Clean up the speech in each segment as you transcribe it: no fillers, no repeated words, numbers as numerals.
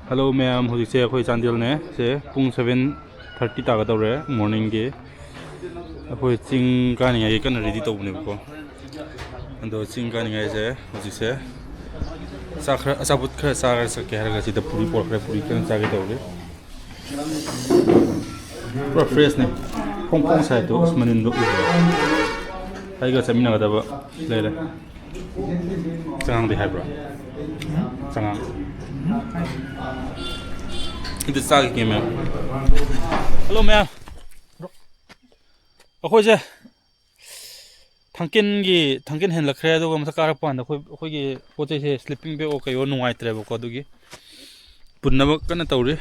Hello ma'am, hojik se akhoi Chandel ne se pung 7:30 ta ga dawre morning ge akhoi ching ka ni ngai kan ready tawbne ko ando ching ka ni ngai se hojik se sakhra asabut khra sagar sa ke harga sida puri por khra puri kan sa ge dawre pro fresh ne pong pong sa to usmanin do ai ga samina ga da ba le le changang di hai bro changang Itu sakit ni ma'am. Hello ma'am. Aku je. Tangkin hen lakre tu kamu sekarang pun aku je pote je sleeping bag oke yo nungai tere boko tu ki. Punna bak kan tahu re.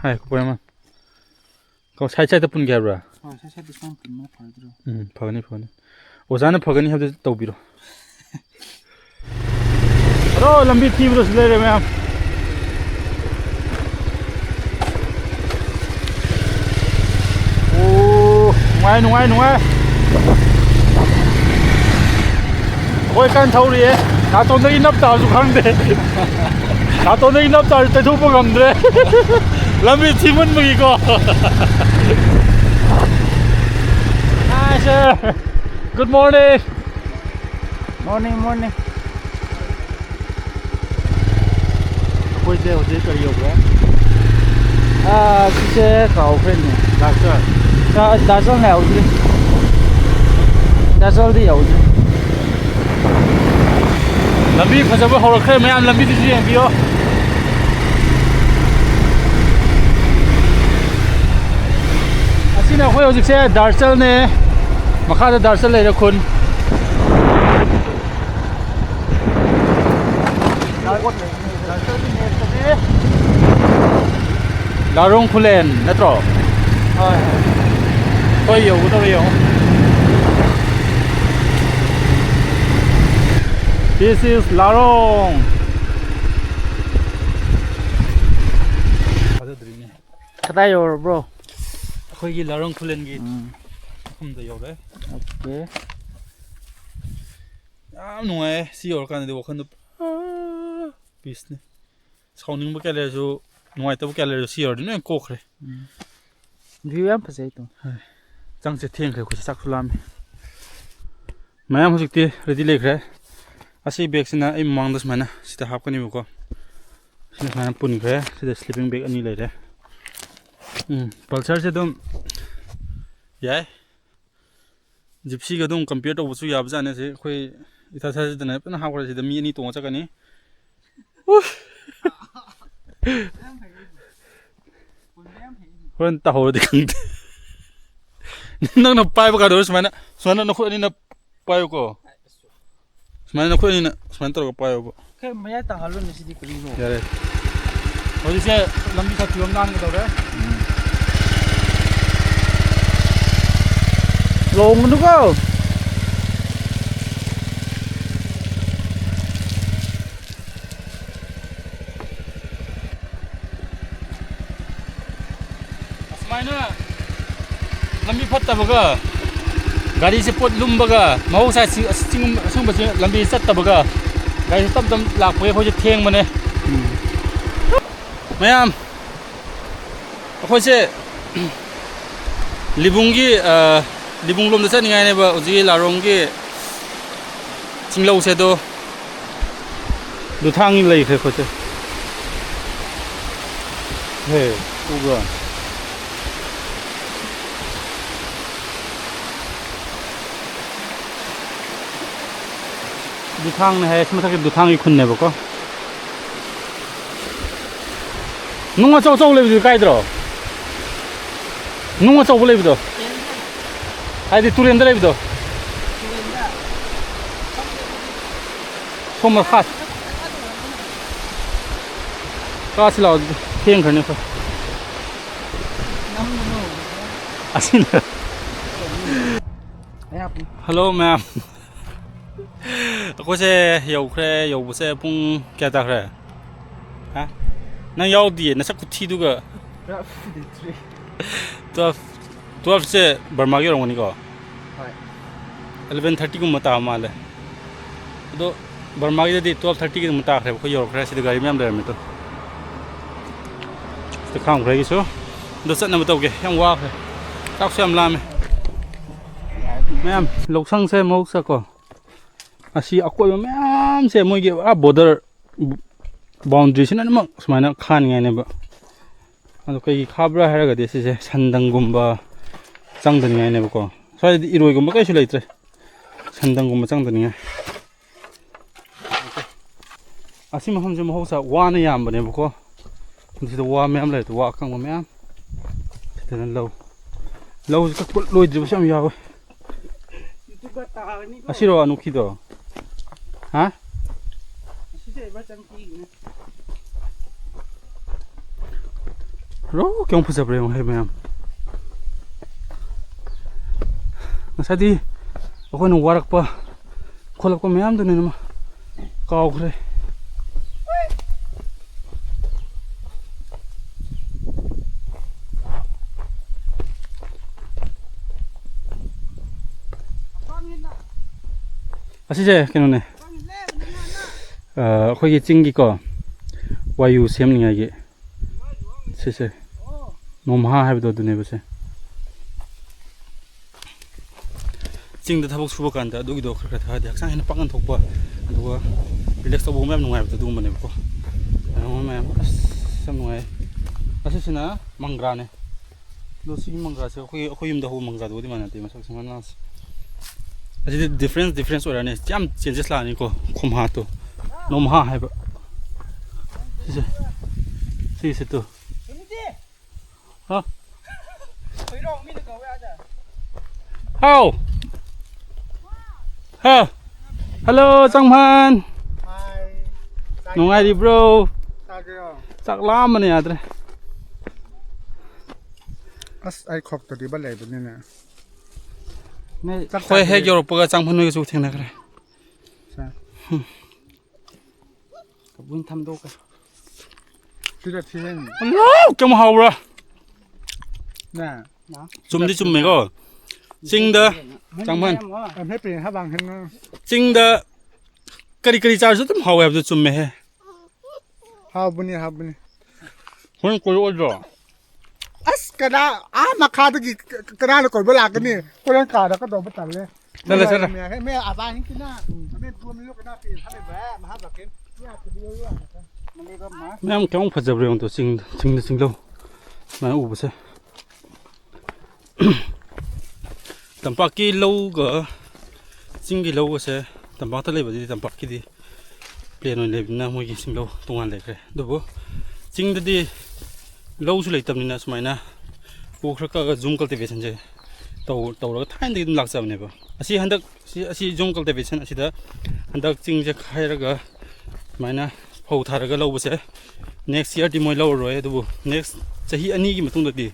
Hai aku pernah. Kau saya tu pun kaya bra. Oh saya tu pun pun mana pada tu. Pagani. Ozana pagani habis tahu biro. Hello lambi TV terus le ma'am. Nungai Ôi can thâu đi Đã tôn đây nắp tàu xuống khăn đấy Đã tôn đây nắp tàu tới thu bộ ngầm đấy Làm gì chim mân mì có Hi sir Good morning Morning. Ôi dê cari yok ya Kita kau friend ni. Doctor Dasal ni awak ni. Dasal di awak ni. Lambi fazaba horakre mayam lambi tu ji biyo Asina khoi hojik se Darsal ne makha da Darsal le khun Dasal ni ni tadi. Larong Khulen natro Tôi hiểu đâu hiểu This is Larong Kata yo bro. Khoi gi Larong Khulen gi khum da yo de Okay. Yam nuai si yor kan de wakhan peace ne Sauning ba kale jo nuai ta ba kale jo si yor de ne ko khre View yang pasai tu. Chang se theng khre khu sak sulam mayam hojik ti ready le khre Asi bag sina ai mang das mana sita hap kani ko sina mana pun khre sida sleeping bag ani le re Pulsar se dum yai Gypsy ga dum compare to busu yab jane se khoi itha sa se dana pana ha khre sida mi ani to cha kani Hon ta ho de khang Nang na pai ba ka do smana na khoi ani na pai ko Smana na khoi ani na smana to ka pai ko Kau maya tanggal lu nasi di kuring lu. Yare Hoji se lambi sa tuam nan ga do re Long tu kau. Asmaina lambi phatta baga gari se pot lum baga mau sa sing ba lambi sat ta baga gari tam tam lak pwe khoi je theng mane mayam khoi se libungi libung lom da sa ningai ne ba uji larong gi chinglo se do du thang ni lei khoi se he uga Duthang ne hai smata ke duthang gi khun ne ba ko Nunga chau chau le bi kai dro Nunga chau le bi do Ai di turen le bi do Soma khat Ka sila theng khane ko Asin Hello ma'am Aku se yau khre yau bu se pung kya ta khre Ha Nang yau di na sak thi du ga 12 se Burma ge rong ni ko 11:30 gum mata male do Burma ge di 12:30 ge mata khre ko yor khre si gari mem der me to จะข้ามใครกี่ชัวเดี๋ยวสัตว์นำมาตัวเกยยังว่าเลยตักเสียมลามแม่ลูกช่างเสียมุกสักก่อนอาชีพอควายแม่เสียมุกเกี่ยวบอร์เดอร์บาวน์ดรีสินะมั้งสมัยนั้นข้านไงเนี่ยบ่อันนี้ก็อีข้าบราให้เราก็เดี๋ยวสิสันดังกุมบ้าจังดันไงเนี่ยบ่ก็ใช่อีรวยกุมบ้าก็ช่วยเลยจ้ะสันดังกุมบ้าจังดันไงอาชีพมันจะมาหัวสักว่าเนี่ยยามบ่เนี่ยบ่ก็ที่ตัวว่าแม่เลยตัวว่าข้างบ่แม่แต่นั้นเราก็ปลุยดิบช่างยาวอาชีพเราอนุคิดอ่ะฮะรู้แกงผู้ชายยังไงแม่มาสักทีaku nung warak pa kolap ko mayam doon naman kaog rin 아시제 걔는 거기 찡기거 와유 샘링 이게 세세 너무 하해도 드네 보세 찡도 타복 수복 간다 누기도 그렇게 다 학생에는 빵은 독봐 누가 릴렉스 보면 농아부터 누구만 해보고 농아면 참 농아에 아시시나 망가네 너 수기 망가서 거기 임도 하고 망가도 어디만 한테 막 석상 만나서 아직 difference 오라네 참 changes 라니고 콤하도 너무 하해 봐 시시 또 어? 하오 하 hello 정판 농아리 bro sak lama nih adre as ai khok to di ba le bune na khoi he gyoro paga changphan noi su thengna kare sa kabun tham do ka tira thilen hello kem hawra na chumdi chumme go chingda changphan am he pe ha bang hen na chingda kari char su tum hawe abdu chumme he ha bune hon ko ojo as kada a ma kha to ki kada lo ko ba la kan ni ko lan ka da ka do ba tan le Chala. me a ba hin ki na me tu me lo ka na pi ha le ba ma ha ba ken ya to di yo ya ma le ga ma ma'am क्यों फजब रहे हो तो सिंग लो मैं ऊपर से तंपाक की लो का सिंग की लो से तंपाक तो ले बजे तंपाक की दी प्लेन में ले बिना मुझे सिंग लो तुंगान ले कर दो वो सिंग दी लो सुले तब निना सुमाइना वो खर का जूम कल्टिवेशन जे तो लगा थाइन दी तुम लाग जाने बा असी हंडक असी जूम कल्टिवेशन असी दा हंडक सिंग जे खाए रगा सुमाइना hậu thà cái lâu sẽ next year thì mới lâu rồi đúng không next chahi ani ki matung dadi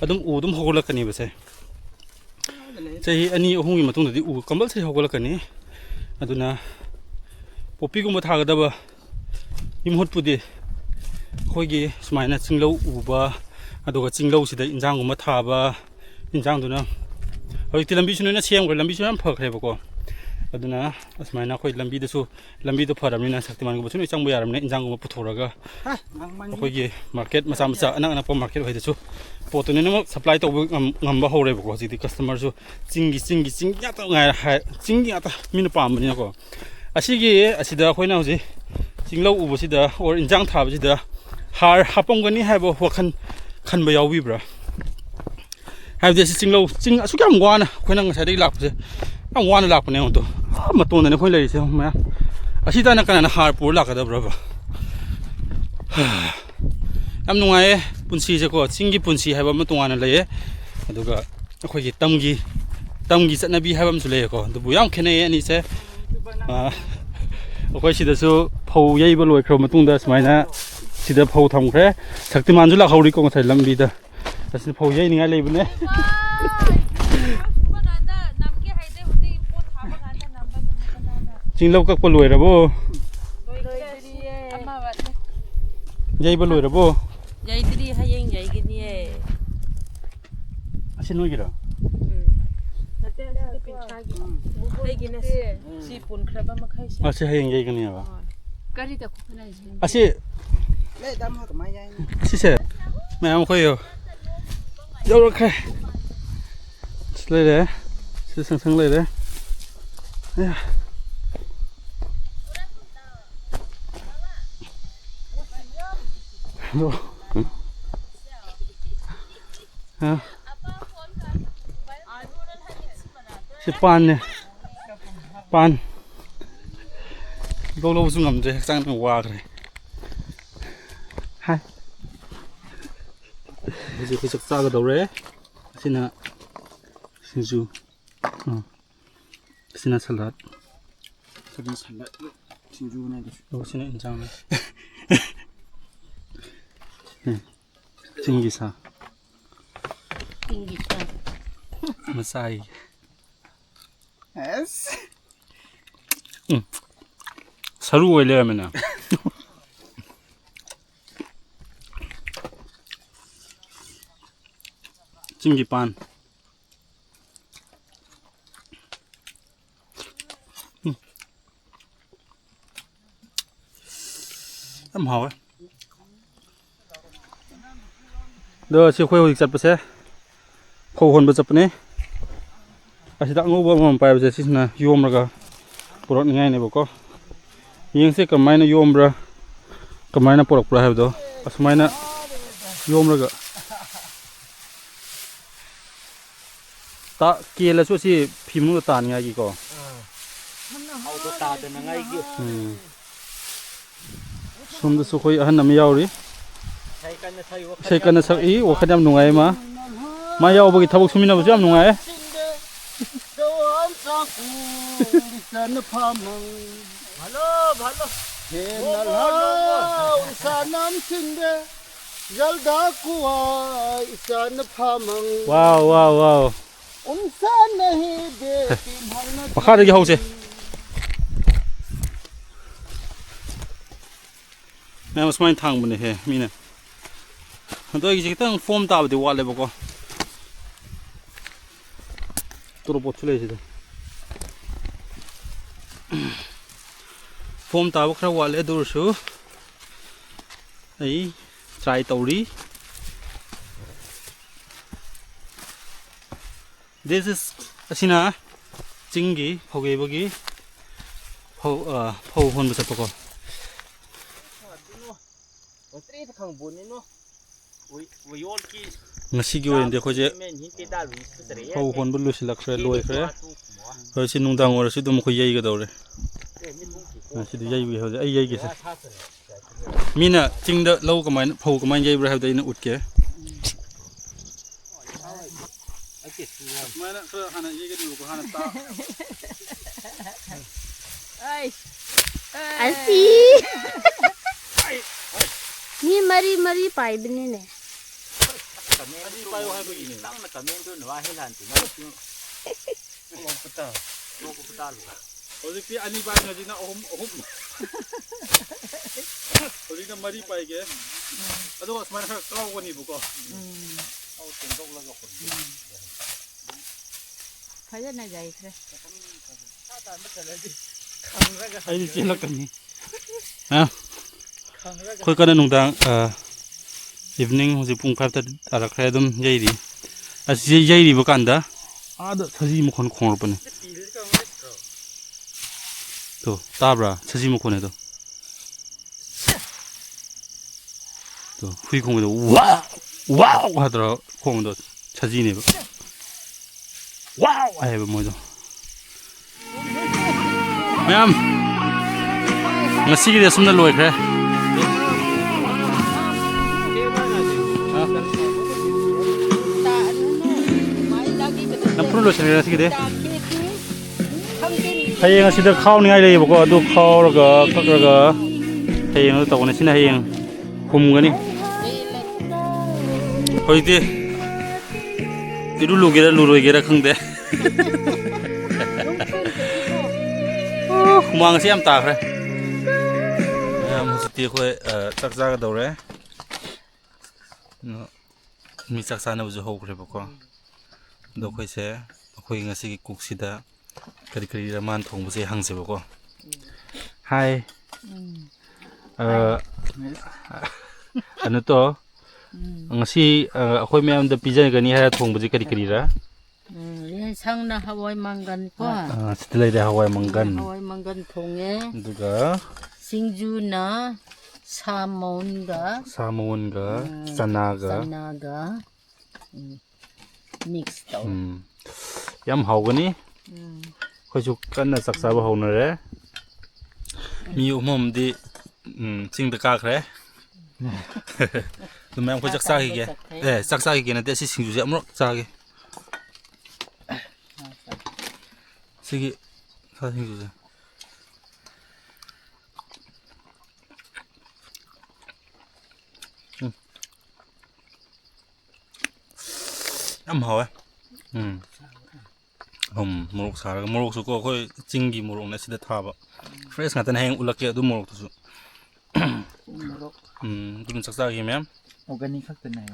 adum udum hogla kani base chahi ani ohung ki matung dadi u compulsory hogla kani aduna popi gum tha ga da ba imhot pudi khoigi sumaina chinglo uba aduga chinglo sida injang gum tha ba injang duna hoi ti lambi chuna na siam ko lambi chuna phak re ba ko aduna asmaina khoi lambi do pharamina saktiman go chuni changbu yaramne injang go puthoraga khoi gi market macha ana pa market hoi desu potune no supply to ngamba hore bo ji di customer su chingi ya to ngai ha chingi ata min pa mani ko asigi asida khoi na hoji chinglo ubu sida or injang tha ba sida har hapong gani ha bo wakhan khan ba yawi bra ha de chinglo asu kyam gwana khoi na ngai dai lak se ang wana lak ne to ma to na khoi lai se ma asida na kana na har pur lak da bra ba am nungai punsi je ko chingi punsi ha ba ma tungana lai aduga khoi gi tamgi chanabi ha bam su le ko du bu yam khene ani se khoi sida su phau yei ba loi khro ma tung da smaina sida phau tham khre saktiman ju lak hauri ko thai lambi da asin phau yei ni ngai lei bune chinglo kak pa loi ra bo yei ba loi ra bo yei tri hayeng yei gini e asin noi gira nate ase pin chagi hei gine si pun kraba ma khai se ase hayeng yei gani ba kari ta khuna jin ase le dam ha ka mai yai ase se ꯃꯌꯥꯝ ꯑꯩꯈꯣꯏ ꯌꯧꯔꯛꯈ꯭ꯔꯦ ꯁꯤ ꯂꯩꯔꯦ ꯁꯤ ꯁꯪꯁꯪ ꯂꯩꯔꯦ ꯁꯤ ꯄꯥꯟꯅꯦ ꯄꯥꯟ ꯂꯧ ꯂꯧꯕꯁꯨ ꯉꯝꯗ꯭ꯔꯦ ꯍꯛꯆꯥꯡ ꯋꯥꯈ꯭ꯔꯦ ꯍꯥꯏ ꯍꯧꯖꯤꯛ ꯑꯩꯈꯣꯏ ꯆꯥꯛ ꯆꯥꯒꯗꯧꯔꯦ ꯑꯁꯤꯅ ꯁꯤꯡꯖꯨ ꯑꯁꯤꯅ ꯁꯂꯥꯠ ꯁꯤꯡꯖꯨꯅꯦ ꯑꯁꯤꯅ ꯏꯟꯖꯥꯡꯅꯦ ꯆꯤꯡꯒꯤ ꯁꯥ ꯃꯆꯥꯏ ꯑꯁ ꯁꯔꯨ ꯑꯣꯏ ꯂꯩꯔꯝꯃꯦꯅ ꯆꯤꯡꯒꯤ ꯄꯥꯟ ꯌꯥꯝ ꯍꯥꯎꯋꯦ ꯑꯗꯣ ꯁꯤ ꯑꯩꯈꯣꯏ ꯍꯧꯖꯤꯛ ꯆꯠꯄꯁꯦ ꯐꯧ ꯍꯣꯟꯕ ꯆꯠꯄꯅꯦ ꯑꯁꯤꯗ ꯑꯉꯧꯕ ꯑꯃꯃꯝ ꯄꯥꯏꯕꯁꯦ ꯁꯤꯁꯤꯅ ꯌꯣꯝꯂꯒ ꯄꯨꯔꯛꯅꯤꯉꯥꯏꯅꯦꯕꯀꯣ ꯌꯦꯡꯁꯦ ꯀꯃꯥꯏꯅ ꯌꯣꯝꯕ꯭ꯔꯥ ꯀꯃꯥꯏꯅ ꯄꯨꯔꯛꯄ꯭ꯔꯥ ꯍꯥꯏꯕꯗꯣ ꯑꯁꯨꯃꯥꯏꯅ ꯌꯣꯝꯂꯒ ꯀꯦꯜꯂꯁꯨ ꯑꯁꯤ ꯐꯤ ꯃꯅꯨꯡꯗ ꯇꯥꯅꯤꯡꯉꯥꯏꯒꯤꯀꯣ ꯁꯣꯝꯗꯁꯨ ꯑꯩꯈꯣꯏ ꯑꯍꯟ ꯑꯃ ꯌꯥꯎꯔꯤ ꯏꯁꯩ ꯀꯟꯅ ꯁꯛꯏ ꯋꯥꯈꯜ ꯌꯥꯝ ꯅꯨꯡꯉꯥꯏ ꯃꯥ ꯌꯥꯎꯕꯒꯤ ꯊꯕꯛ ꯁꯨꯃꯤꯟꯅꯕꯁꯨ ꯌꯥꯝ ꯅꯨꯡꯉꯥꯏ ꯋꯥꯎ ꯋꯥꯎ ꯋꯥꯎ ꯃꯈꯥꯗꯒꯤ ꯍꯧꯁꯦ ꯃꯌꯥꯝ ꯑꯁꯨꯃꯥꯏꯅ ꯊꯥꯡꯕꯅꯦꯍꯦ ꯃꯤꯅ ꯑꯗꯣ ꯑꯩꯒꯤꯁꯦ ꯈꯤꯇꯪ ꯐꯣꯝ ꯇꯥꯕꯗꯤ ꯋꯥꯠꯂꯦꯕꯀꯣ ꯇꯣꯔꯣꯕꯣꯠꯁꯨ ꯂꯩ ꯁꯤꯗ ꯐꯣꯝ ꯇꯥꯕ ꯈꯔ ꯋꯥꯠꯂꯦ ꯑꯗꯨ ꯑꯣꯏꯔꯁꯨ ꯑꯩ ꯇ꯭ꯔꯥꯏ ꯇꯧꯔꯤ ꯗꯤꯁ ꯏꯁ ꯑꯁꯤꯅ ꯆꯤꯡꯒꯤ ꯐꯧꯒꯩꯕꯒꯤ ꯐꯧ ꯍꯣꯟꯕ ꯆꯠꯄꯀꯣ ꯉꯁꯤꯒꯤ ꯑꯣꯏꯅꯗꯤ ꯑꯩꯈꯣꯏꯁꯦ ꯐꯧ ꯍꯣꯟꯕ ꯂꯣꯏꯁꯤꯜꯂꯛꯈ꯭ꯔꯦ ꯂꯣꯏꯈ꯭ꯔꯦ ꯍꯧꯖꯤꯛꯁꯤ ꯅꯨꯡꯗꯥꯡ ꯑꯣꯏꯔꯁꯨ ꯑꯗꯨꯝ ꯑꯩꯈꯣꯏ ꯌꯩꯒꯗꯧꯔꯦ ꯉꯁꯤꯗꯤ ꯌꯩꯕꯒꯤ ꯍꯧꯖꯤꯛ ꯑꯩ ꯌꯩꯒꯦꯁꯦ ꯃꯤꯅ ꯆꯤꯡꯗ ꯂꯧ ꯀꯃꯥꯏꯅ ꯐꯧ ꯀꯃꯥꯏꯅ ꯌꯩꯕ꯭ꯔꯥ ꯍꯥꯏꯕꯗꯣ ꯑꯩꯅ ꯎꯠꯀꯦ ꯁꯨꯃꯥꯏꯅ ꯈꯔ ꯍꯥꯟꯅ ꯌꯩꯒꯅꯤꯕꯀꯣ ꯍꯥꯟꯅ ꯑꯁꯤ ꯃꯤ ꯃꯔꯤ ꯃꯔꯤ ꯄꯥꯏꯕꯅꯤꯅꯦ ꯍꯧꯖꯤꯛꯇꯤ ꯑꯅꯤ ꯄꯥꯏ ꯍꯧꯖꯤꯛꯅ ꯑꯍꯨꯝ ꯍꯧꯖꯤꯛꯅ ꯃꯔꯤ ꯄꯥꯏꯒꯦ ꯑꯗꯨꯒ ꯁꯨꯃꯥꯏꯅ ꯈꯔ ꯀꯥꯎꯒꯅꯤꯕꯀꯣ ꯐꯖꯅ ꯌꯩꯈ꯭ꯔꯦ ꯑꯩꯗꯤ ꯆꯦꯜꯂꯛꯀꯅꯤ ꯑꯩꯈꯣꯏ ꯀꯟꯅ ꯅꯨꯡꯗꯥꯡ ꯏꯚꯤꯅꯤꯡ ꯍꯧꯖꯤꯛ ꯄꯨꯡ 5 ꯇꯥꯔꯛꯈ꯭ꯔꯦ ꯑꯗꯨꯝ ꯌꯩꯔꯤ ꯑꯁꯤ ꯌꯩꯔꯤꯕ ꯀꯥꯟꯗ ꯑꯥꯗ ꯁꯖꯤ ꯃꯈꯣꯟ ꯈꯣꯡꯂꯛꯄꯅꯤ ꯇꯣ ꯇꯥꯕ꯭ꯔꯥ ꯁꯖꯤ ꯃꯈꯣꯟ ꯑꯗꯣ ꯇꯣ ꯍꯨꯏ ꯈꯣꯡꯕꯗꯣ ꯋꯥꯎ ꯋꯥꯎ ꯍꯥꯏꯗ꯭ꯔꯥ ꯈꯣꯡꯕꯗꯣ ꯁꯖꯤꯅꯦꯕ ꯋꯥꯎ ꯍꯥꯏꯌꯦꯕ ꯃꯣꯏꯗꯣ ꯃꯌꯥꯝ ꯉꯁꯤꯒꯤꯗꯤ ꯑꯁꯨꯝꯅ ꯂꯣꯏꯈ꯭ꯔꯦ ꯅꯝꯐꯨꯗ ꯂꯣꯏꯁꯤꯟꯈ꯭ꯔꯦ ꯉꯁꯤꯒꯤꯗꯤ ꯍꯌꯦꯡ ꯑꯁꯤꯗ ꯈꯥꯎꯅꯤꯡꯉꯥꯏ ꯂꯩꯌꯦꯕꯀꯣ ꯑꯗꯨ ꯈꯥꯎꯔꯒ ꯀꯛꯂꯒ ꯍꯌꯦꯡ ꯇꯧꯒꯅꯤ ꯁꯤꯅ ꯍꯌꯦꯡ ꯍꯨꯝꯒꯅꯤ ꯍꯧꯖꯤꯛꯇꯤ ꯏꯔꯨ ꯂꯨꯒꯦꯔꯥ ꯂꯨꯔꯣꯏꯒꯦꯔꯥ ꯈꯪꯗꯦ ꯍꯨꯃꯥꯡꯁꯤ ꯌꯥꯝ ꯇꯥꯈ꯭ꯔꯦ ꯃꯌꯥꯝ ꯍꯧꯖꯤꯛꯇꯤ ꯑꯩꯈꯣꯏ ꯆꯥꯛ ꯆꯥꯒꯗꯧꯔꯦ ꯃꯤ ꯆꯥꯛ ꯆꯥꯅꯕꯁꯨ ꯍꯧꯈ꯭ꯔꯦꯕꯀꯣ ꯑꯗꯣ ꯑꯩꯈꯣꯏꯁꯦ ꯑꯩꯈꯣꯏ ꯉꯁꯤꯒꯤ ꯀꯨꯛꯁꯤꯗ ꯀꯔꯤ ꯀꯔꯤꯔ ꯃꯥꯅ ꯊꯣꯡꯕꯁꯦ ꯍꯪꯁꯦꯕꯀꯣ ꯍꯥꯏ ꯑꯅꯨꯇꯣ ngasi akhoi meyam da pizza gani ha thong buji kari kari ra Yan sang na Hawaii manggan ko. sitlai da hawai manggan Hawaii manggan thonge. duga Singju na salmon ga samon ga chana ga sana ga mix tau. yam hawgani khoi chu kanna saksa ba hawnare mi umom di ching da ka khre tu mem khoi saksa gi ge saksa gi na te si singju se amro sa gi sigi sa singju se yam hawe morok saraga morok su ko khoi chingi morok na sida thaba fresh ngata na heng ulak ke du morok tu su dun saksa gi mem organic khắc tên này